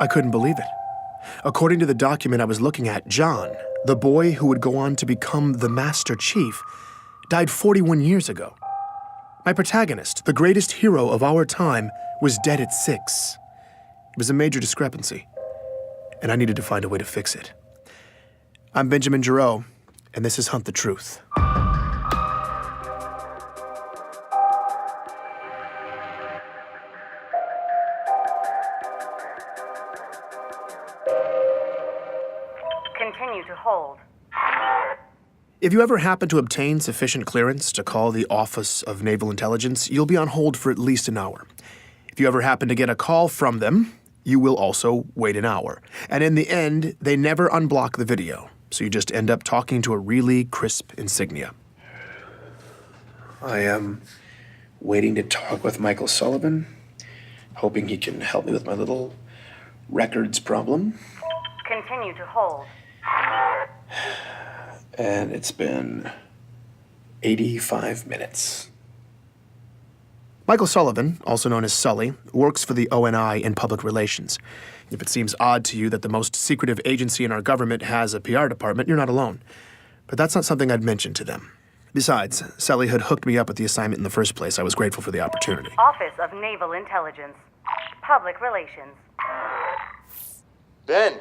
I couldn't believe it. According to the document I was looking at, John, the boy who would go on to become the Master Chief, died 41 years ago. My protagonist, the greatest hero of our time, was dead at 6. It was a major discrepancy, and I needed to find a way to fix it. I'm Benjamin Giroux, and this is Hunt the Truth. Continue to hold. If you ever happen to obtain sufficient clearance to call the Office of Naval Intelligence, you'll be on hold for at least an hour. If you ever happen to get a call from them, you will also wait an hour. And in the end, they never unblock the video, so you just end up talking to a really crisp insignia. I am waiting to talk with Michael Sullivan, hoping he can help me with my little records problem. Continue to hold. And it's been 85 minutes. Michael Sullivan, also known as Sully, works for the ONI in public relations. If it seems odd to you that the most secretive agency in our government has a PR department, you're not alone. But that's not something I'd mention to them. Besides, Sully had hooked me up with the assignment in the first place. I was grateful for the opportunity. Office of Naval Intelligence. Public Relations. Ben.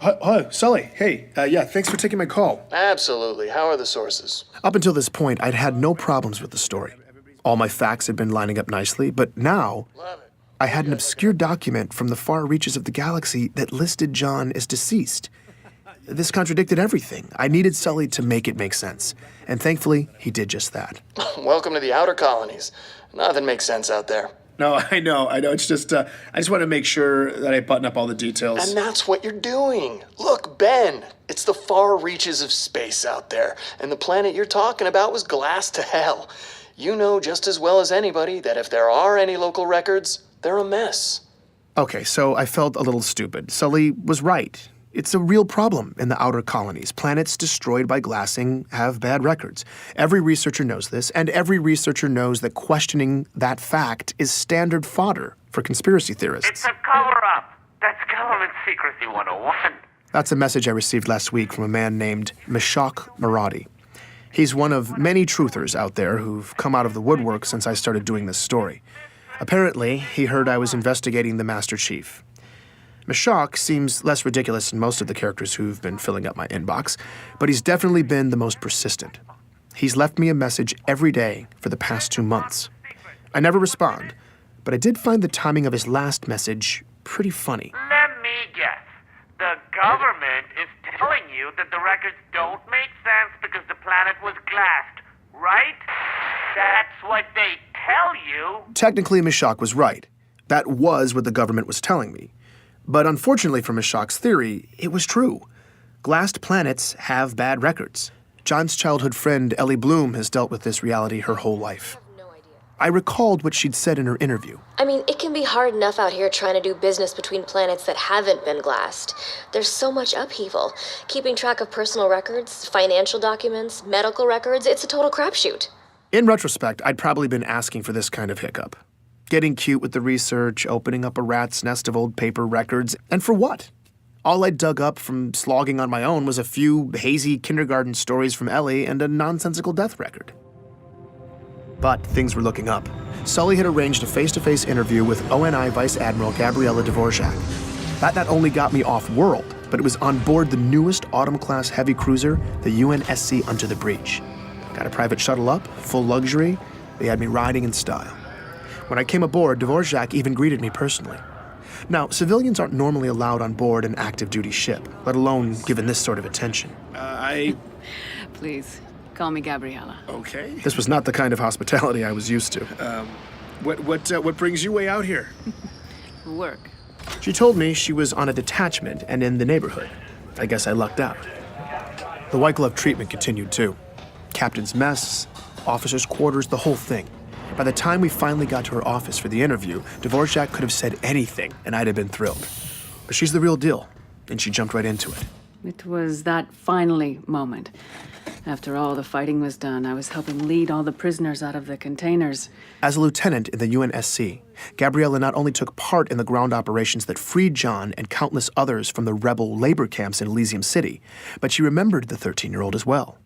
Hi, Sully. Hey, yeah, thanks for taking my call. Absolutely. How are the sources? Up until this point, I'd had no problems with the story. All my facts had been lining up nicely, but now I had an obscure document from the far reaches of the galaxy that listed John as deceased. This contradicted everything. I needed Sully to make it make sense, and thankfully, he did just that. Welcome to the outer colonies. Nothing makes sense out there. No, I know. It's just, I just want to make sure that I button up all the details. And that's what you're doing. Look, Ben, it's the far reaches of space out there, and the planet you're talking about was glassed to hell. You know just as well as anybody that if there are any local records, they're a mess. Okay, so I felt a little stupid. Sully was right. It's a real problem in the outer colonies. Planets destroyed by glassing have bad records. Every researcher knows this, and every researcher knows that questioning that fact is standard fodder for conspiracy theorists. It's a cover-up. That's Government Secrecy 101. That's a message I received last week from a man named Meshach Maradi. He's one of many truthers out there who've come out of the woodwork since I started doing this story. Apparently, he heard I was investigating the Master Chief. Meshach seems less ridiculous than most of the characters who've been filling up my inbox, but he's definitely been the most persistent. He's left me a message every day for the past 2 months. I never respond, but I did find the timing of his last message pretty funny. Let me guess. The government is telling you that the records don't make sense because the planet was glassed, right? That's what they tell you. Technically, Meshach was right. That was what the government was telling me. But unfortunately for Meshach's theory, it was true. Glassed planets have bad records. John's childhood friend, Ellie Bloom, has dealt with this reality her whole life. I recalled what she'd said in her interview. I mean, it can be hard enough out here trying to do business between planets that haven't been glassed. There's so much upheaval. Keeping track of personal records, financial documents, medical records, it's a total crapshoot. In retrospect, I'd probably been asking for this kind of hiccup. Getting cute with the research, opening up a rat's nest of old paper records, and for what? All I dug up from slogging on my own was a few hazy kindergarten stories from Ellie and a nonsensical death record. But things were looking up. Sully had arranged a face-to-face interview with ONI Vice Admiral Gabriela Dvorak. That not only got me off-world, but it was on board the newest Autumn-class heavy cruiser, the UNSC Under the Breach. Got a private shuttle up, full luxury. They had me riding in style. When I came aboard, Dvorak even greeted me personally. Now, civilians aren't normally allowed on board an active duty ship, let alone given this sort of attention. Please, call me Gabriela. Okay. This was not the kind of hospitality I was used to. What brings you way out here? Work. She told me she was on a detachment and in the neighborhood. I guess I lucked out. The white glove treatment continued too. Captain's mess, officers' quarters, the whole thing. By the time we finally got to her office for the interview, Dvorak could have said anything, and I'd have been thrilled. But she's the real deal, and she jumped right into it. It was that finally moment. After all the fighting was done, I was helping lead all the prisoners out of the containers. As a lieutenant in the UNSC, Gabriella not only took part in the ground operations that freed John and countless others from the rebel labor camps in Elysium City, but she remembered the 13-year-old as well.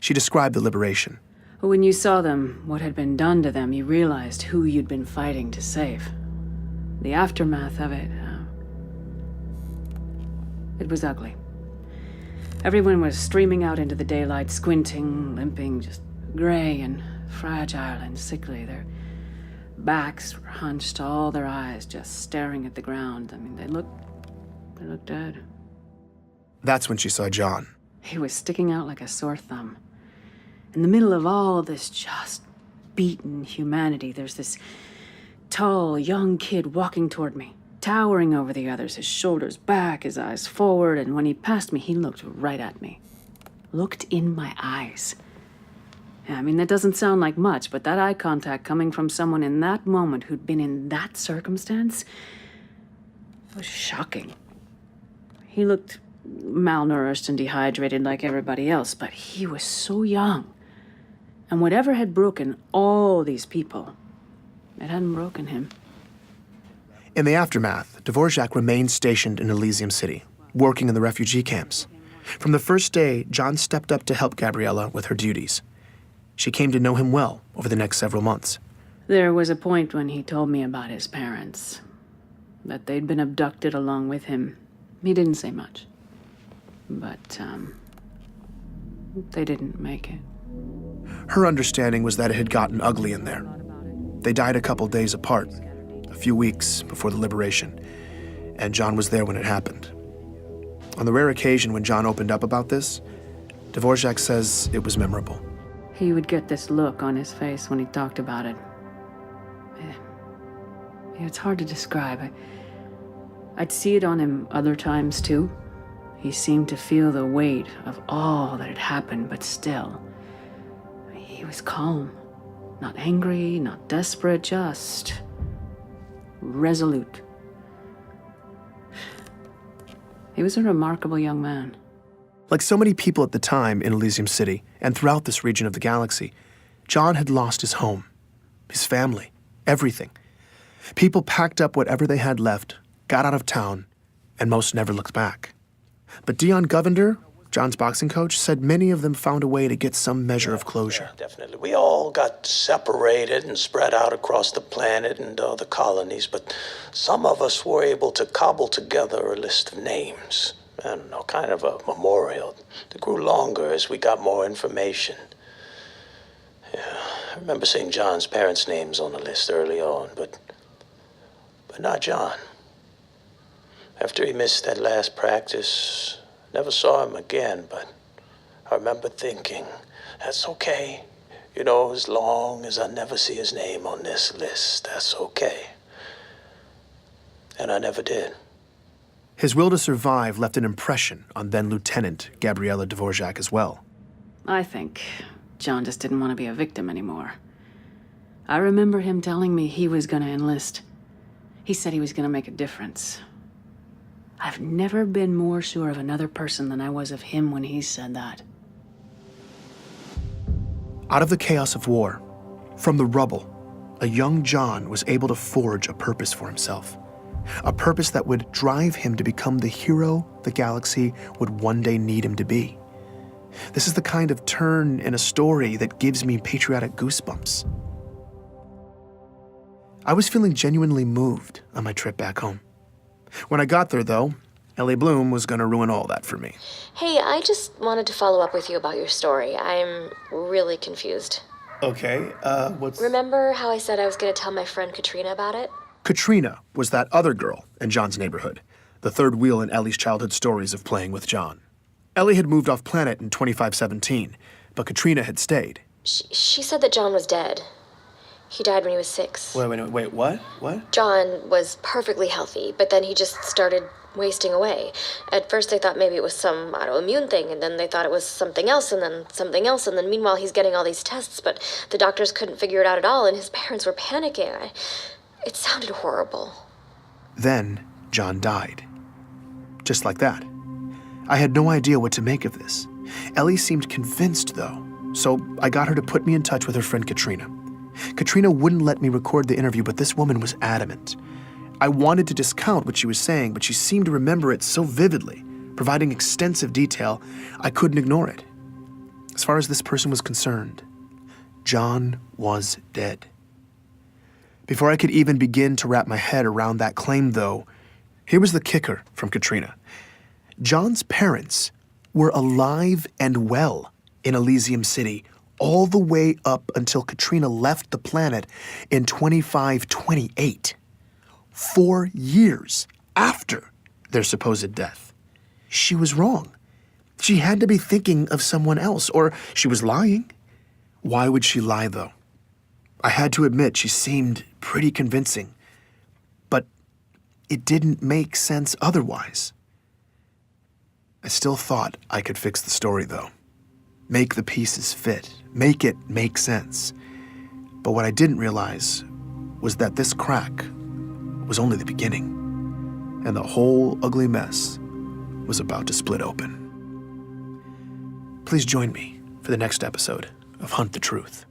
She described the liberation. When you saw them, what had been done to them, you realized who you'd been fighting to save. The aftermath of it, it was ugly. Everyone was streaming out into the daylight, squinting, limping, just gray and fragile and sickly. Their backs were hunched, all their eyes just staring at the ground. I mean, they looked dead. That's when she saw John. He was sticking out like a sore thumb. In the middle of all this just beaten humanity, there's this tall, young kid walking toward me, towering over the others, his shoulders back, his eyes forward, and when he passed me, he looked right at me. Looked in my eyes. Yeah, I mean, that doesn't sound like much, but that eye contact coming from someone in that moment who'd been in that circumstance was shocking. He looked malnourished and dehydrated like everybody else, but he was so young. And whatever had broken all these people, it hadn't broken him. In the aftermath, Dvorak remained stationed in Elysium City, working in the refugee camps. From the first day, John stepped up to help Gabriella with her duties. She came to know him well over the next several months. There was a point when he told me about his parents, that they'd been abducted along with him. He didn't say much, but they didn't make it. Her understanding was that it had gotten ugly in there. They died a couple days apart, a few weeks before the liberation, and John was there when it happened. On the rare occasion when John opened up about this, Dvorak says it was memorable. He would get this look on his face when he talked about it. It's hard to describe. I'd see it on him other times, too. He seemed to feel the weight of all that had happened, but still, he was calm. Not angry, not desperate, just resolute. He was a remarkable young man. Like so many people at the time in Elysium City and throughout this region of the galaxy, John had lost his home, his family, everything. People packed up whatever they had left, got out of town, and most never looked back. But Dion Govender, John's boxing coach, said many of them found a way to get some measure of closure. Yeah, definitely. We all got separated and spread out across the planet and the colonies, but some of us were able to cobble together a list of names. I don't know, kind of a memorial that grew longer as we got more information. Yeah, I remember seeing John's parents' names on the list early on, but not John. After he missed that last practice, never saw him again, but I remember thinking, that's okay. You know, as long as I never see his name on this list, that's okay. And I never did. His will to survive left an impression on then-Lieutenant Gabriella Dvorak as well. I think John just didn't want to be a victim anymore. I remember him telling me he was going to enlist. He said he was going to make a difference. I've never been more sure of another person than I was of him when he said that. Out of the chaos of war, from the rubble, a young John was able to forge a purpose for himself. A purpose that would drive him to become the hero the galaxy would one day need him to be. This is the kind of turn in a story that gives me patriotic goosebumps. I was feeling genuinely moved on my trip back home. When I got there, though, Ellie Bloom was going to ruin all that for me. Hey, I just wanted to follow up with you about your story. I'm really confused. Okay, what's... Remember how I said I was going to tell my friend Katrina about it? Katrina was that other girl in John's neighborhood, the third wheel in Ellie's childhood stories of playing with John. Ellie had moved off planet in 2517, but Katrina had stayed. She said that John was dead. He died when he was 6. Wait, what? What? John was perfectly healthy, but then he just started wasting away. At first they thought maybe it was some autoimmune thing, and then they thought it was something else, and then something else, and then meanwhile he's getting all these tests, but the doctors couldn't figure it out at all, and his parents were panicking. It sounded horrible. Then John died. Just like that. I had no idea what to make of this. Ellie seemed convinced, though, so I got her to put me in touch with her friend Katrina. Katrina wouldn't let me record the interview, but this woman was adamant. I wanted to discount what she was saying, but she seemed to remember it so vividly, providing extensive detail, I couldn't ignore it. As far as this person was concerned, John was dead. Before I could even begin to wrap my head around that claim, though, here was the kicker from Katrina. John's parents were alive and well in Elysium City all the way up until Katrina left the planet in 2528, 4 years after their supposed death. She was wrong. She had to be thinking of someone else, or she was lying. Why would she lie, though? I had to admit she seemed pretty convincing, but it didn't make sense otherwise. I still thought I could fix the story, though. Make the pieces fit, make it make sense. But what I didn't realize was that this crack was only the beginning, and the whole ugly mess was about to split open. Please join me for the next episode of Hunt the Truth.